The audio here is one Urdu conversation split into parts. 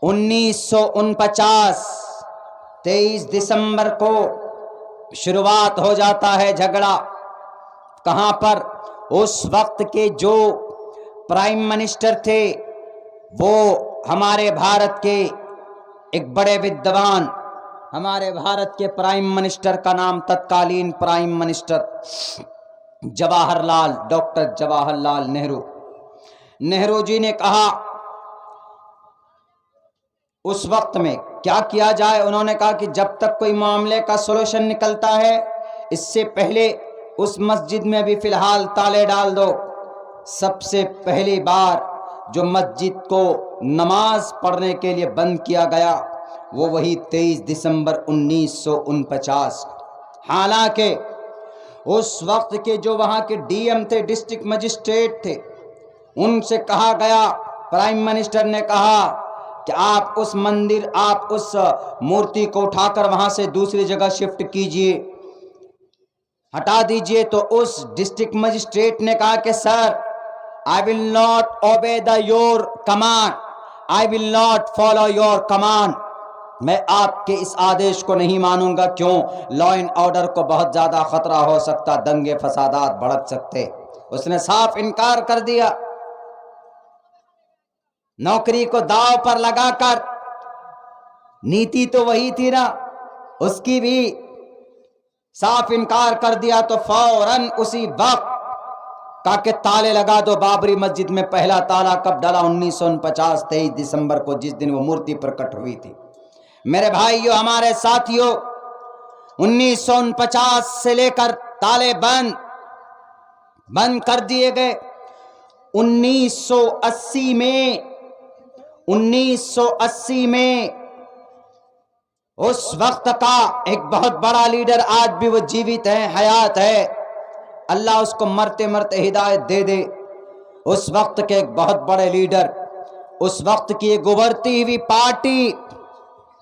1949 23 دسمبر کو شروعات ہو جاتا ہے جھگڑا۔ کہاں پر؟ اس وقت کے جو پرائم منسٹر تھے وہ ہمارے بھارت کے ایک بڑے ودوان، ہمارے بھارت کے پرائم منسٹر کا نام تتکالین prime minister Jawahar Lal, doctor Jawahar Lal Nehru جی نے کہا اس وقت میں کیا کیا جائے۔ انہوں نے کہا کہ جب تک کوئی معاملے کا سولوشن نکلتا ہے اس سے پہلے اس مسجد میں بھی فی الحال تالے ڈال دو۔ سب سے پہلی بار جو مسجد کو نماز پڑھنے کے لیے بند کیا گیا وہ وہی 23 دسمبر 1949۔ حالانکہ اس وقت کے جو وہاں کے ڈی ایم تھے، ڈسٹرکٹ مجسٹریٹ تھے، ان سے کہا گیا، پرائم منسٹر نے کہا کہ آپ اس مورتی کو اٹھا کر وہاں سے دوسری جگہ شفٹ کیجئے، ہٹا دیجئے۔ تو اس ڈسٹرکٹ مجسٹریٹ نے کہا کہ سر I will not obey your command, I will not follow your command، میں آپ کے اس آدیش کو نہیں مانوں گا۔ کیوں؟ لا اینڈ آرڈر کو بہت زیادہ خطرہ ہو سکتا، دنگے فسادات بھڑک سکتے۔ اس نے صاف انکار کر دیا، نوکری کو داؤ پر لگا کر۔ نیتی تو وہی تھی نا، اس کی بھی صاف انکار کر دیا۔ تو فوراً اسی وقت کہا کہ تالے لگا دو بابری مسجد میں۔ پہلا تالا کب ڈالا؟ 1949 23 دسمبر کو، جس دن وہ مورتی پرکٹ ہوئی تھی۔ میرے بھائیو، ہمارے ساتھیو، 1949 سے لے کر تالے بند کر دیے گئے۔ 1980 میں اس وقت کا ایک بہت بڑا لیڈر، آج بھی وہ جیوت ہے، حیات ہے، اللہ اس کو مرتے مرتے ہدایت دے دے۔ اس وقت کے ایک بہت بڑے لیڈر، اس وقت کی ایک ابھرتی ہوئی پارٹی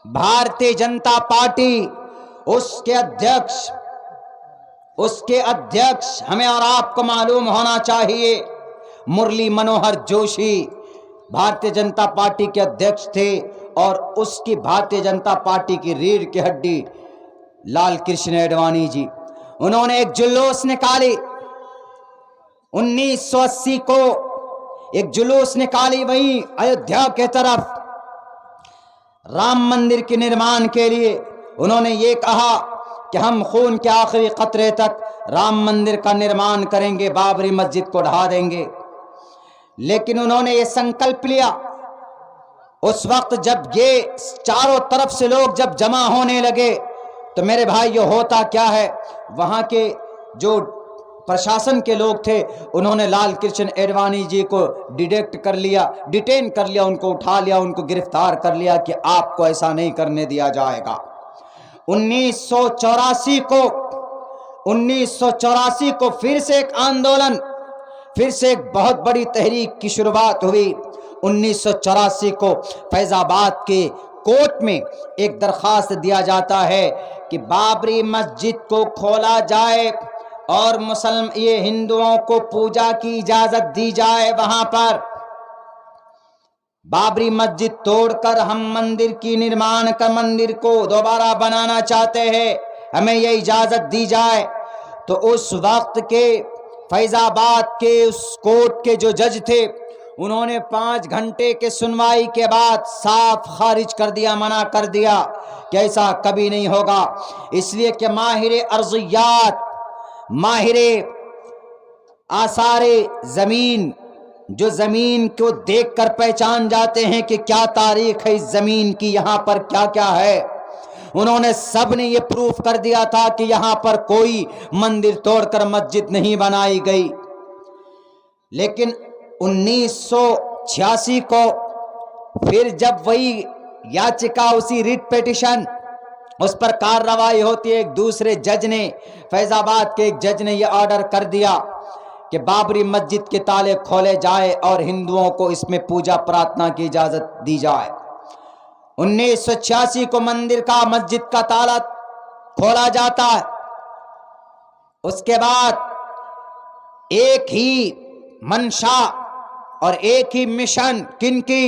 بھارتیہ جنتا پارٹی، اس کے ادھیکش ہمیں اور آپ کو معلوم ہونا چاہیے، مرلی منوہر جوشی بھارتیہ جنتا پارٹی کے ادھیکش تھے، اور اس کی بھارتیہ جنتا پارٹی کی ریڑھ کی ہڈی لال کرشن اڈوانی جی، انہوں نے ایک جلوس نکالی 1980 کو، ایک جلوس نکالی وہیں ایودھیا کے طرف رام مندر کے نرمان کے لیے۔ انہوں نے یہ کہا کہ ہم خون کے آخری قطرے تک رام مندر کا نرمان کریں گے، بابری مسجد کو ڈھا دیں گے۔ لیکن انہوں نے یہ سنکلپ لیا اس وقت جب یہ چاروں طرف سے لوگ جب جمع ہونے لگے تو میرے بھائیو ہوتا کیا ہے، وہاں کے جو پرشاسن کے لوگ تھے انہوں نے لال کرشن اڈوانی جی کو ڈیٹین کر لیا، ان کو اٹھا لیا، ان کو گرفتار کر لیا کہ آپ کو ایسا نہیں کرنے دیا جائے گا۔ 1984 کو پھر سے ایک آندولن، پھر سے ایک بہت بڑی تحریک کی شروعات ہوئی۔ 1984 کو فیض آباد کے کورٹ میں ایک درخواست دیا جاتا ہے کہ بابری مسجد کو کھولا جائے اور یہ ہندوؤں کو پوجا کی اجازت دی جائے۔ وہاں پر بابری مسجد توڑ کر ہم مندر کی نرمان کا مندر کو دوبارہ بنانا چاہتے ہیں، ہمیں یہ اجازت دی جائے۔ تو اس وقت کے فیض آباد کے اس کورٹ کے جو جج تھے انہوں نے 5 گھنٹے کے سنوائی کے بعد صاف خارج کر دیا، منع کر دیا کہ ایسا کبھی نہیں ہوگا، اس لیے کہ ماہر ارضیات، ماہر آثار زمین، جو زمین کو دیکھ کر پہچان جاتے ہیں کہ کیا تاریخ ہے اس زمین کی، یہاں پر کیا کیا ہے، انہوں نے سب نے یہ پروف کر دیا تھا کہ یہاں پر کوئی مندر توڑ کر مسجد نہیں بنائی گئی۔ لیکن 1986 کو پھر جب وہی یاچکا، اسی ریٹ پیٹیشن، اس پر کارروائی ہوتی ہے، ایک دوسرے جج نے، فیض آباد کے ایک جج نے یہ آرڈر کر دیا کہ بابری مسجد کے تالے کھولے جائے اور ہندوؤں کو اس میں پوجا پرارتھنا کی اجازت دی جائے۔ 1986 کو مسجد کا تالا کھولا جاتا ہے۔ اس کے بعد ایک ہی منشا اور ایک ہی مشن، کن کی؟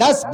10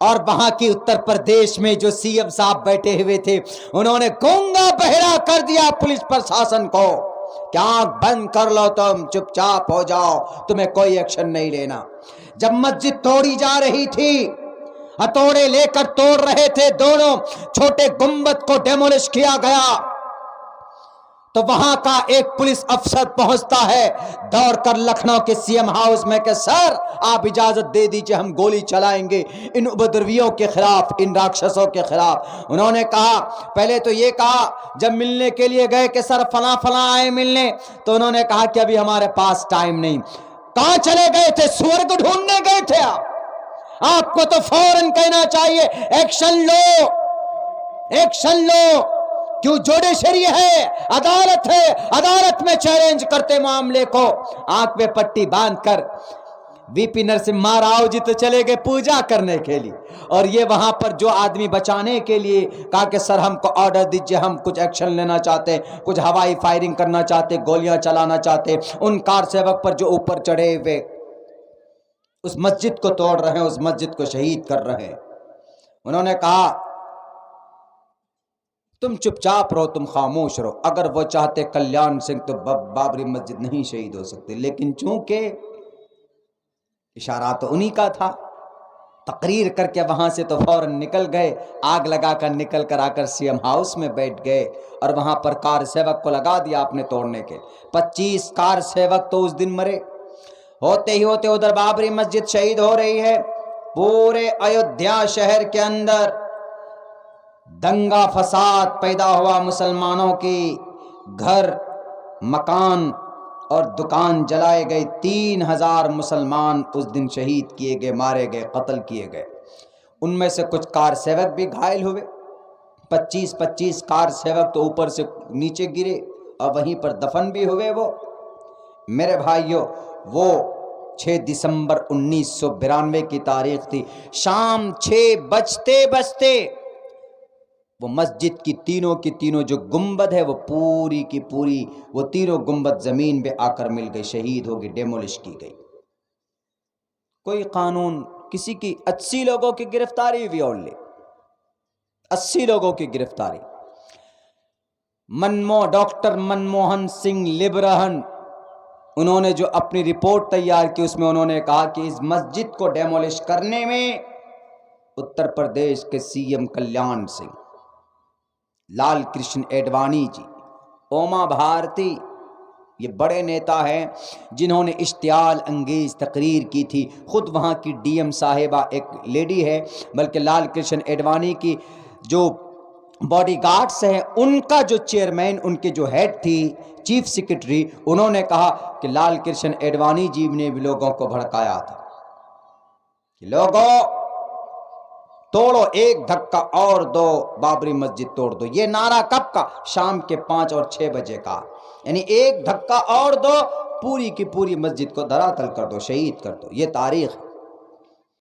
اور وہاں کی اتر پردیش میں جو سی ایم صاحب بیٹھے ہوئے تھے انہوں نے گونگا بہرا کر دیا پولیس پرشاسن کو کہ آنکھ بند کر لو، تم چپ چاپ ہو جاؤ، تمہیں کوئی ایکشن نہیں لینا۔ جب مسجد توڑی جا رہی تھی، ہتھوڑے لے کر توڑ رہے تھے، دونوں چھوٹے گنبد کو ڈیمولش کیا گیا، تو وہاں کا ایک پولیس افسر پہنچتا ہے دوڑ کر لکھنؤ کے سی ایم ہاؤس میں کہ سر آپ اجازت دے دیجئے، ہم گولی چلائیں گے ان اپدرویوں کے خلاف، ان راکشسوں کے خلاف۔ انہوں نے کہا، پہلے تو یہ کہا جب ملنے کے لیے گئے کہ سر فلاں فلاں آئے ملنے، تو انہوں نے کہا کہ ابھی ہمارے پاس ٹائم نہیں۔ کہاں چلے گئے تھے؟ سور کو ڈھونڈنے گئے تھے آپ کو تو فوراً کہنا چاہیے ایکشن لو، ایکشن لو۔ کیوں؟ جوڈیشری ہے، عدالت ہے، عدالت میں چیلنج کرتے معاملے کو۔ آنکھ میں پٹی باندھ کر وی پی نرسمہا راؤ جی تو چلے گئے پوجا کرنے کے لیے، اور یہ وہاں پر جو آدمی بچانے کے لیے کہا کہ سر ہم کو آرڈر دیجئے، ہم کچھ ایکشن لینا چاہتے ہیں، کچھ ہوائی فائرنگ کرنا چاہتے، گولیاں چلانا چاہتے، ان کار سیوک پر جو اوپر چڑھے ہوئے اس مسجد کو توڑ رہے ہیں، اس مسجد کو شہید کر رہے ہیں۔ انہوں نے کہا تم چپ چاپ رہو، تم خاموش رہو، اگر وہ چاہتے کلیان سنگھ تو بابری مسجد نہیں شہید ہو سکتے، لیکن چونکہ اشارہ تو انہی کا تھا، تقریر کر کے وہاں سے تو فوراً نکل گئے، آگ لگا کر نکل کر آ کر سی ایم ہاؤس میں بیٹھ گئے، اور وہاں پر کار سیوک کو لگا دیا آپ نے توڑنے کے۔ 25 کار سیوک تو اس دن مرے، ہوتے ہی ہوتے ادھر بابری مسجد شہید ہو رہی ہے۔ پورے ایودھیا شہر کے اندر دنگا فساد پیدا ہوا، مسلمانوں کی گھر مکان اور دکان جلائے گئے، 3000 مسلمان اس دن شہید کیے گئے، مارے گئے، قتل کیے گئے۔ ان میں سے کچھ کار سیوک بھی گھائل ہوئے، 25 کار سیوک تو اوپر سے نیچے گرے اور وہیں پر دفن بھی ہوئے۔ وہ میرے بھائیوں، وہ 6 دسمبر 1992 کی تاریخ تھی، شام 6 بجتے وہ مسجد کی تینوں جو گنبد ہے وہ پوری کی پوری، وہ تینوں گنبد زمین پہ آ کر مل گئی، شہید ہو گئی، ڈیمولش کی گئی۔ کوئی قانون، کسی کی 80 لوگوں کی گرفتاری ہوئی، اور 80 لوگوں کی گرفتاری۔ ڈاکٹر منموہن سنگھ لیبرہن، انہوں نے جو اپنی رپورٹ تیار کی اس میں انہوں نے کہا کہ اس مسجد کو ڈیمولش کرنے میں اتر پردیش کے سی ایم کلیان سنگھ، لال کرشن اڈوانی جی، اوما بھارتی، یہ بڑے نیتا ہیں جنہوں نے اشتعال انگیز تقریر کی تھی۔ خود وہاں کی ڈی ایم صاحبہ ایک لیڈی ہے، بلکہ لال کرشن اڈوانی کی جو باڈی گارڈز ہیں ان کا جو چیئرمین، ان کے جو ہیڈ تھی چیف سیکرٹری، انہوں نے کہا کہ لال کرشن اڈوانی جی نے بھی لوگوں کو بھڑکایا تھا کہ لوگوں توڑو، ایک دھکا اور دو، بابری مسجد توڑ دو۔ یہ نعرہ کب کا؟ شام کے 5 اور 6 بجے کا، یعنی ایک دھکا اور دو، پوری کی پوری مسجد کو دھراتل کر دو، شہید کر دو۔ یہ تاریخ